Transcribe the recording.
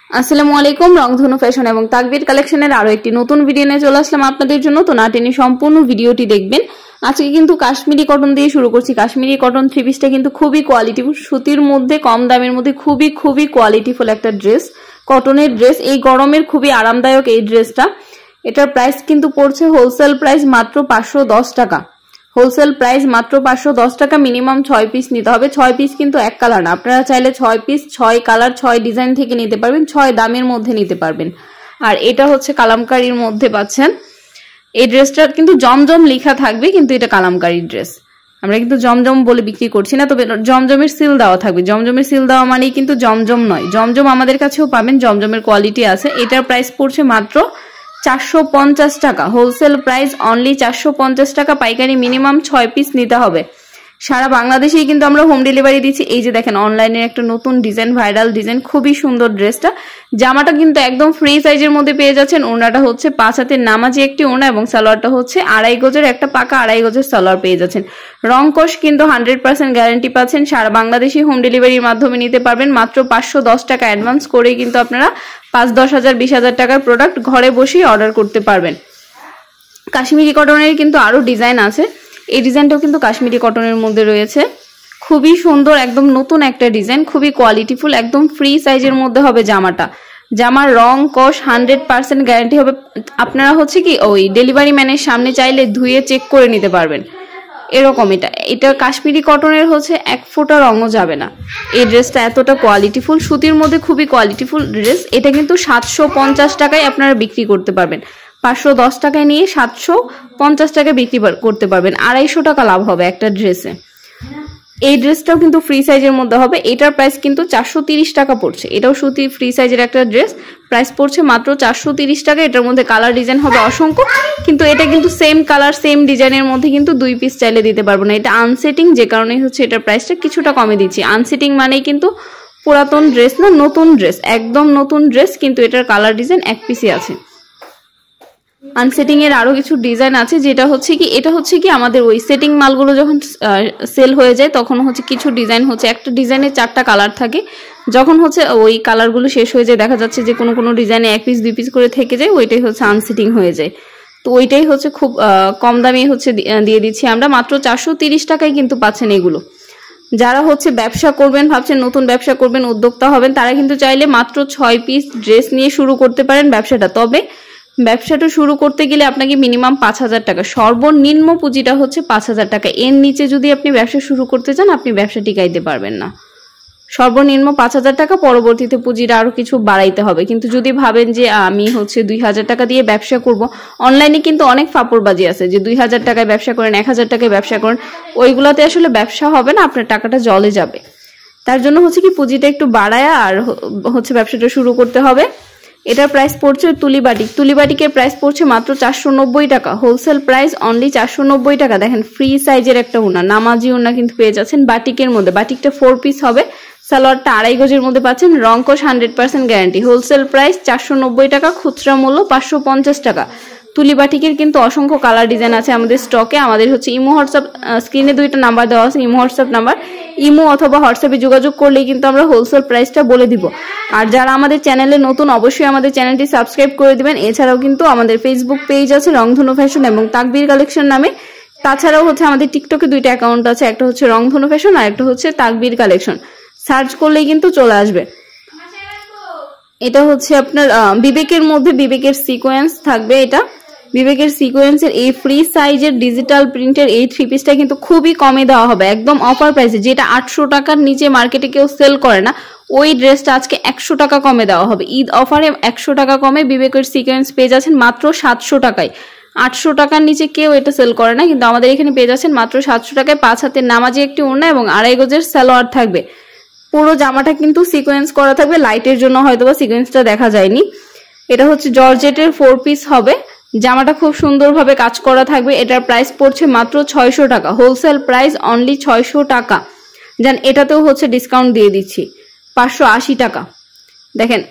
আসসালামু আলাইকুম, রংধনু ফ্যাশন এবং তাকবীর কালেকশনের আরো একটি নতুন ভিডিও নিয়ে চলে আসলাম আপনাদের জন্য। তো না টেনে সম্পূর্ণ ভিডিওটি দেখবেন। আজকে কিন্তু কাশ্মীরি কটন দিয়ে শুরু করছি। কাশ্মীরি কটন থ্রি পিসটা কিন্তু খুবই কোয়ালিটিফুল, সুতির মধ্যে কম দামের মধ্যে খুবই কোয়ালিটিফুল একটা ড্রেস, কটনের ড্রেস। এই গরমের খুবই আরামদায়ক এই ড্রেসটা। এটার প্রাইস কিন্তু পড়ছে হোলসেল প্রাইস মাত্র 510 টাকা। হোলসেল প্রাইস মাত্র 510 টাকা। মিনিমাম 6 পিস নিতে হবে। 6 পিস কিন্তু এক কালার না, আপনারা চাইলে 6 পিস 6 কালার 6 ডিজাইন থেকে নিতে পারবেন, 6 দামের মধ্যে নিতে পারবেন। আর এটা হচ্ছে কালামকারীর মধ্যে পাচ্ছেন। এই ড্রেসটা কিন্তু জমজম লেখা থাকবে, কিন্তু এটা কালামকারীর ড্রেস। আমরা কিন্তু জমজম বলে বিক্রি করছি না, তবে জমজমের সিল দেওয়া থাকবে। জমজমের সিল দেওয়া মানেই কিন্তু জমজম নয়। জমজম আমাদের কাছেও পাবেন, জমজমের কোয়ালিটি আছে। এটার প্রাইস পড়ছে মাত্র 450 টাকা। হোলসেল প্রাইস অনলি 450 টাকা। পাইকারি মিনিমাম 6 পিস নিতে হবে। সারা বাংলাদেশেই কিন্তু আমরা হোম ডেলিভারি দিচ্ছি। এই যে দেখেন অনলাইনের একটা নতুন ডিজাইন, ভাইরাল ডিজাইন, খুবই সুন্দর ড্রেসটা। জামাটা কিন্তু একদম ফ্রি সাইজের মধ্যে পেয়ে যাচ্ছেন। ওড়নাটা হচ্ছে 5 হাতের নামাজি একটি ওড়না এবং সালোয়ারটা হচ্ছে 2.5 গজের একটা পাকা 2.5 গজের সালোয়ার পেয়ে যাচ্ছেন। রংকশ কিন্তু 100% গ্যারান্টি পাচ্ছেন। সারা বাংলাদেশে হোম ডেলিভারির মাধ্যমে নিতে পারবেন। মাত্র 510 টাকা অ্যাডভান্স করে কিন্তু আপনারা 5-10 হাজার 20 হাজার টাকার প্রোডাক্ট ঘরে বসেই অর্ডার করতে পারবেন। কাশ্মীরি কটনের কিন্তু আরো ডিজাইন আছে। এই ডিজাইনটাও কিন্তু কাশ্মীরি কটনের মধ্যে রয়েছে। খুবই সুন্দর, একদম নতুন একটা ডিজাইন, খুবই কোয়ালিটিফুল। একদম ফ্রি সাইজের মধ্যে হবে জামাটা। জামার রং কস 100% গ্যারান্টি হবে। আপনারা হচ্ছে কি ওই ডেলিভারি ম্যানের সামনে চাইলে ধুয়ে চেক করে নিতে পারবেন। এরকম এটা কাশ্মীরি কটনের হচ্ছে 1 ফোঁটা রঙও যাবে না। এই ড্রেসটা এতটা কোয়ালিটিফুল, সুতির মধ্যে খুবই কোয়ালিটিফুল ড্রেস। এটা কিন্তু 750 টাকায় আপনারা বিক্রি করতে পারবেন। 510 টাকায় নিয়ে 750 টাকায় বিক্রি করতে পারবেন। 250 টাকা লাভ হবে একটা ড্রেসে। এই ড্রেসটাও কিন্তু ফ্রি সাইজের মধ্যে হবে। এটার প্রাইস কিন্তু 430 টাকা পড়ছে। এটাও সুতি ফ্রি সাইজের একটা ড্রেস, প্রাইস পড়ছে মাত্র 430 টাকা। এটার মধ্যে কালার ডিজাইন হবে অসংখ্য, কিন্তু এটা কিন্তু সেম কালার সেম ডিজাইনের মধ্যে কিন্তু 2 পিস চাইলে দিতে পারবো না। এটা আনসেটিং, যে কারণে হচ্ছে এটার প্রাইসটা কিছুটা কমে দিচ্ছি। আনসেটিং মানেই কিন্তু পুরাতন ড্রেস না, নতুন ড্রেস, একদম নতুন ড্রেস, কিন্তু এটার কালার ডিজাইন 1 পিসই আছে। আনসেটিং এর আরো কিছু ডিজাইন আছে, যেটা হচ্ছে কি এটা হচ্ছে কি আমাদের ওই সেটিং মালগুলো যখন সেল হয়ে যায় তখন হচ্ছে কিছু ডিজাইন হচ্ছে একটা ডিজাইনে 4টা কালার থাকে। যখন হচ্ছে ওই কালারগুলো শেষ হয়ে যায়, দেখা যাচ্ছে যে কোনো ডিজাইনে 1 পিস 2 পিস করে থেকে যায়, ওইটাই হচ্ছে আনসেটিং হয়ে যায়। তো ওইটাই হচ্ছে খুব কম দামে হচ্ছে দিয়ে দিচ্ছি আমরা। মাত্র 430 টাকায় কিন্তু পাচ্ছেন এগুলো। যারা হচ্ছে ব্যবসা করবেন ভাবছেন, নতুন ব্যবসা করবেন, উদ্যোক্তা হবেন, তারা কিন্তু চাইলে মাত্র 6 পিস ড্রেস নিয়ে শুরু করতে পারেন ব্যবসাটা। তবে ব্যবসাটা শুরু করতে গেলে আপনাকে মিনিমাম 5,000 টাকা, সর্বনিম্ন পুঁজিটা হচ্ছে 5,000 টাকা। এর নিচে যদি আপনি ব্যবসা শুরু করতে চান, আপনি ব্যবসা টিকাইতে পারবেন না। সর্বনিম্ন 5,000 টাকা, পরবর্তীতে পুঁজিটা আরো কিছু বাড়াইতে হবে। কিন্তু যদি ভাবেন যে আমি হচ্ছে 2,000 টাকা দিয়ে ব্যবসা করব, অনলাইনে কিন্তু অনেক ফাপড়বাজি আছে যে 2,000 টাকায় ব্যবসা করেন, 1,000 টাকায় ব্যবসা করেন, ওইগুলাতে আসলে ব্যবসা হবে না, আপনার টাকাটা জলে যাবে। তার জন্য হচ্ছে কি পুঁজিটা একটু বাড়ায় আর হচ্ছে ব্যবসাটা শুরু করতে হবে। এটার প্রাইস পড়ছে তুলিবাটিকের প্রাইস পড়ছে মাত্র 490 টাকা। হোলসেল প্রাইস অনলি 490 টাকা। দেখেন ফ্রি সাইজের একটা ওড়না, নামাজি ওড়না কিন্তু পেয়ে যাচ্ছেন বাটিকের মধ্যে। বাটিকটা 4 পিস হবে, সালোয়ারটা 2.5 গজের মধ্যে পাচ্ছেন। রংকশ 100% গ্যারান্টি। হোলসেল প্রাইস 490 টাকা, খুচরা মূল্য 550 টাকা। তুলিবাটিকের কিন্তু অসংখ্য কালার ডিজাইন আছে আমাদের স্টকে। আমাদের হচ্ছে ইমো হোয়াটসঅ্যাপ, স্ক্রিনে 2টা নাম্বার দেওয়া আছে, ইমো হোয়াটসঅ্যাপ নাম্বার। ইমো অথবা হোয়াটসঅ্যাপে যোগাযোগ করলেই কিন্তু আমরা হোলসেল প্রাইসটা বলে দিব। আর যারা আমাদের চ্যানেলে নতুন, অবশ্যই আমাদের চ্যানেলটি সাবস্ক্রাইব করে দিবেন। এছাড়াও কিন্তু আমাদের ফেসবুক পেজ আছে রংধনু ফ্যাশন এবং তাকবীর কালেকশন নামে। তাছাড়াও হচ্ছে আমাদের টিকটকে 2টা অ্যাকাউন্ট আছে, একটা হচ্ছে রংধনু ফ্যাশন আর একটা হচ্ছে তাকবীর কালেকশন। সার্চ করলেই কিন্তু চলে আসবে। এটা হচ্ছে আপনার বিবেকের মধ্যে, বিবেকের সিকোয়েন্স থাকবে। এটা বিবেকের সিকোয়েন্সের এই ফ্রি সাইজের ডিজিটাল প্রিন্টের এই 3 পিসটা কিন্তু খুবই কমে দেওয়া হবে, একদম অফার প্রাইসে। যেটা 800 টাকার নিচে মার্কেটে কেউ সেল করে না, ওই ড্রেসটা আজকে 100 টাকা কমে দেওয়া হবে। ঈদ অফারে 100 টাকা কমে বিবেকের সিকোয়েন্স পেয়ে যাচ্ছেন মাত্র 700 টাকায়। 800 টাকার নিচে কেউ এটা সেল করে না, কিন্তু আমাদের এখানে পেয়ে যাচ্ছেন মাত্র 700 টাকায়। 5 হাতের নামাজি একটি ওড়না এবং 2.5 গজের সালোয়ার থাকবে। পুরো জামাটা কিন্তু সিকোয়েন্স করা থাকবে, লাইটের জন্য হয়তোবা সিকোয়েন্সটা দেখা যায়নি। এটা হচ্ছে জর্জেটের 4 পিস হবে। জামাটা খুব সুন্দরভাবে কাজ করা থাকবে। এটার প্রাইস পড়ছে মাত্র 600 টাকা। হোলসেল প্রাইস অনলি 600 টাকা। জান এটাতেও হচ্ছে ডিসকাউন্ট দিয়ে দিচ্ছি 580 টাকা। দেখেন